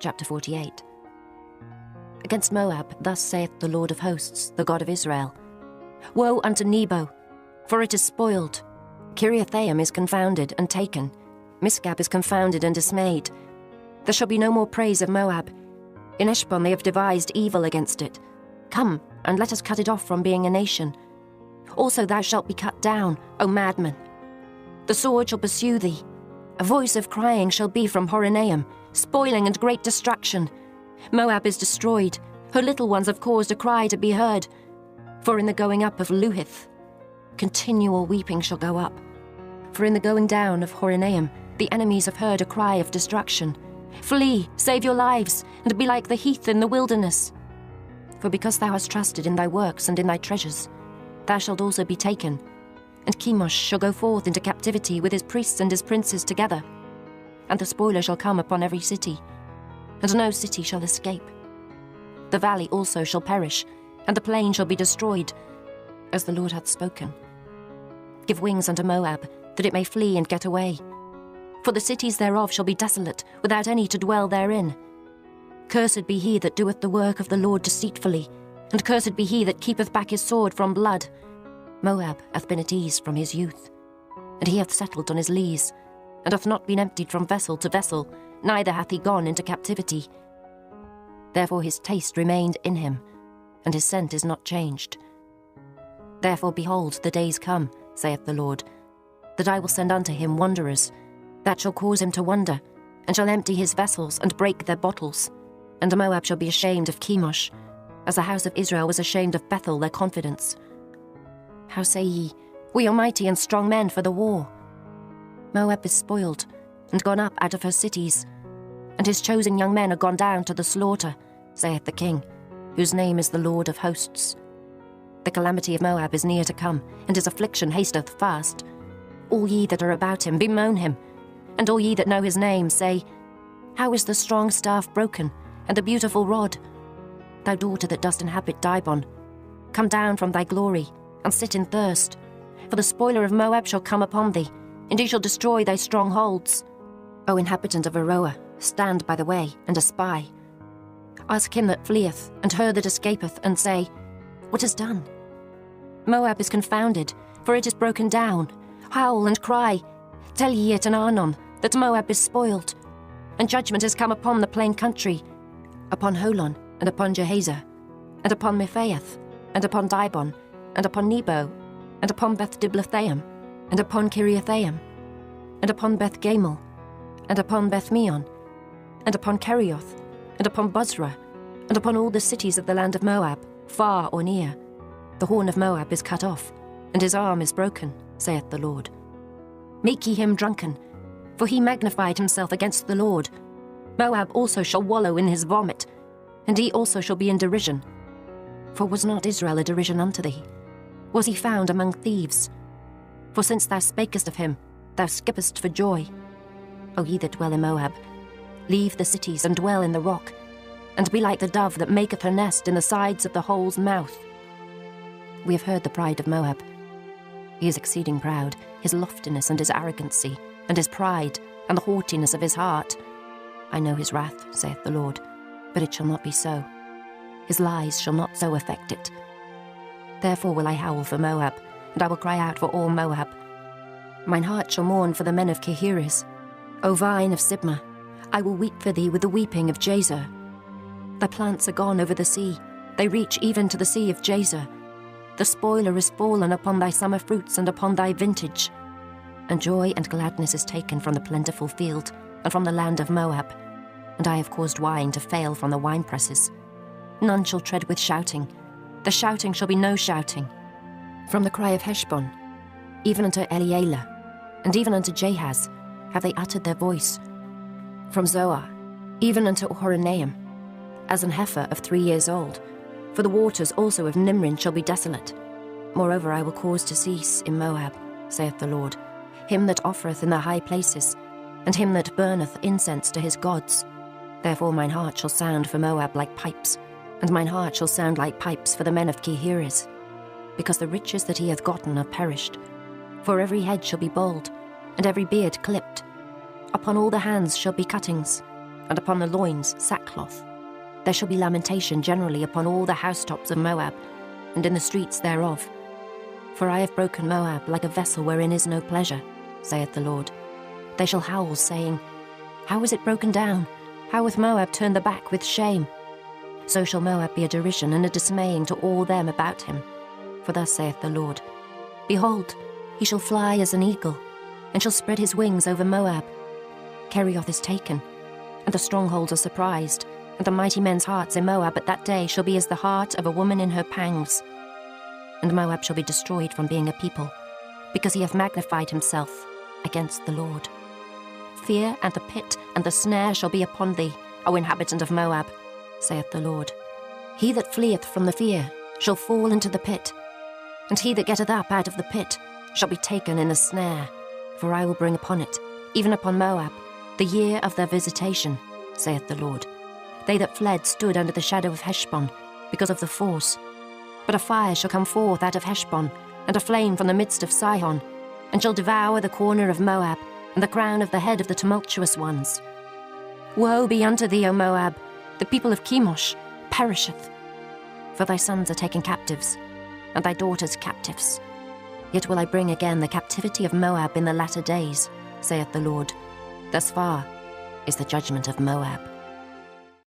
Chapter 48. Against Moab, thus saith the Lord of hosts, the God of Israel. Woe unto Nebo, for it is spoiled. Kiriathaim is confounded and taken. Misgab is confounded and dismayed. There shall be no more praise of Moab. In Heshbon they have devised evil against it. Come, and let us cut it off from being a nation. Also thou shalt be cut down, O madman. The sword shall pursue thee. A voice of crying shall be from Horonaim, spoiling and great destruction. Moab is destroyed. Her little ones have caused a cry to be heard. For in the going up of Luhith, continual weeping shall go up. For in the going down of Horonaim, the enemies have heard a cry of destruction. Flee, save your lives, and be like the heath in the wilderness. For because thou hast trusted in thy works and in thy treasures, thou shalt also be taken. And Chemosh shall go forth into captivity with his priests and his princes together. And the spoiler shall come upon every city, and no city shall escape. The valley also shall perish, and the plain shall be destroyed, as the Lord hath spoken. Give wings unto Moab, that it may flee and get away. For the cities thereof shall be desolate, without any to dwell therein. Cursed be he that doeth the work of the Lord deceitfully, and cursed be he that keepeth back his sword from blood. Moab hath been at ease from his youth, and he hath settled on his lees, and hath not been emptied from vessel to vessel, neither hath he gone into captivity. Therefore his taste remained in him, and his scent is not changed. Therefore behold, the days come, saith the Lord, that I will send unto him wanderers, that shall cause him to wander, and shall empty his vessels, and break their bottles. And Moab shall be ashamed of Chemosh, as the house of Israel was ashamed of Bethel, their confidence. How say ye, we are mighty and strong men for the war? Moab is spoiled, and gone up out of her cities, and his chosen young men are gone down to the slaughter, saith the King, whose name is the Lord of hosts. The calamity of Moab is near to come, and his affliction hasteth fast. All ye that are about him, bemoan him, and all ye that know his name, say, How is the strong staff broken, and the beautiful rod? Thou daughter that dost inhabit Dibon, come down from thy glory, and sit in thirst. For the spoiler of Moab shall come upon thee, and he shall destroy thy strongholds. O inhabitant of Aroer, stand by the way, and espy. Ask him that fleeth, and her that escapeth, and say, What is done? Moab is confounded, for it is broken down. Howl and cry, tell ye it in Arnon, that Moab is spoiled. And judgment is come upon the plain country, upon Holon, and upon Jehazer, and upon Mephaeth, and upon Dibon, and upon Nebo, and upon Beth-Diblathaim, and upon Kiriathaim, and upon Beth-Gamel, and upon Beth-Meon, and upon Kerioth, and upon Bozrah, and upon all the cities of the land of Moab, far or near. The horn of Moab is cut off, and his arm is broken, saith the Lord. Make ye him drunken, for he magnified himself against the Lord. Moab also shall wallow in his vomit, and he also shall be in derision. For was not Israel a derision unto thee? Was he found among thieves? For since thou spakest of him, thou skippest for joy. O ye that dwell in Moab, leave the cities and dwell in the rock, and be like the dove that maketh her nest in the sides of the hole's mouth. We have heard the pride of Moab. He is exceeding proud, his loftiness and his arrogancy, and his pride, and the haughtiness of his heart. I know his wrath, saith the Lord, but it shall not be so. His lies shall not so affect it. Therefore will I howl for Moab, and I will cry out for all Moab. Mine heart shall mourn for the men of Kehires. O vine of Sibmah, I will weep for thee with the weeping of Jazer. Thy plants are gone over the sea, they reach even to the sea of Jazer. The spoiler is fallen upon thy summer fruits and upon thy vintage. And joy and gladness is taken from the plentiful field, and from the land of Moab. And I have caused wine to fail from the winepresses. None shall tread with shouting. The shouting shall be no shouting. From the cry of Heshbon, even unto Elealeh, and even unto Jahaz, have they uttered their voice. From Zoar, even unto Horonaim, as an heifer of 3 years old. For the waters also of Nimrin shall be desolate. Moreover, I will cause to cease in Moab, saith the Lord, him that offereth in the high places, and him that burneth incense to his gods. Therefore mine heart shall sound for Moab like pipes, and mine heart shall sound like pipes for the men of Kehires, because the riches that he hath gotten are perished. For every head shall be bald, and every beard clipped. Upon all the hands shall be cuttings. and upon the loins sackcloth. There shall be lamentation generally upon all the housetops of Moab, and in the streets thereof. For I have broken Moab like a vessel wherein is no pleasure, saith the Lord. They shall howl, saying, How is it broken down? How hath Moab turned the back with shame? So shall Moab be a derision and a dismaying to all them about him. For thus saith the Lord, Behold, he shall fly as an eagle, and shall spread his wings over Moab. Kerioth is taken, and the strongholds are surprised, and the mighty men's hearts in Moab at that day shall be as the heart of a woman in her pangs. And Moab shall be destroyed from being a people, because he hath magnified himself against the Lord. Fear and the pit and the snare shall be upon thee, O inhabitant of Moab, saith the Lord. He that fleeth from the fear shall fall into the pit, and he that getteth up out of the pit shall be taken in the snare. For I will bring upon it, even upon Moab, the year of their visitation, saith the Lord. They that fled stood under the shadow of Heshbon, because of the force. But a fire shall come forth out of Heshbon, and a flame from the midst of Sihon, and shall devour the corner of Moab, and the crown of the head of the tumultuous ones. Woe be unto thee, O Moab! The people of Chemosh perisheth. For thy sons are taken captives, and thy daughters captives. Yet will I bring again the captivity of Moab in the latter days, saith the Lord. Thus far is the judgment of Moab.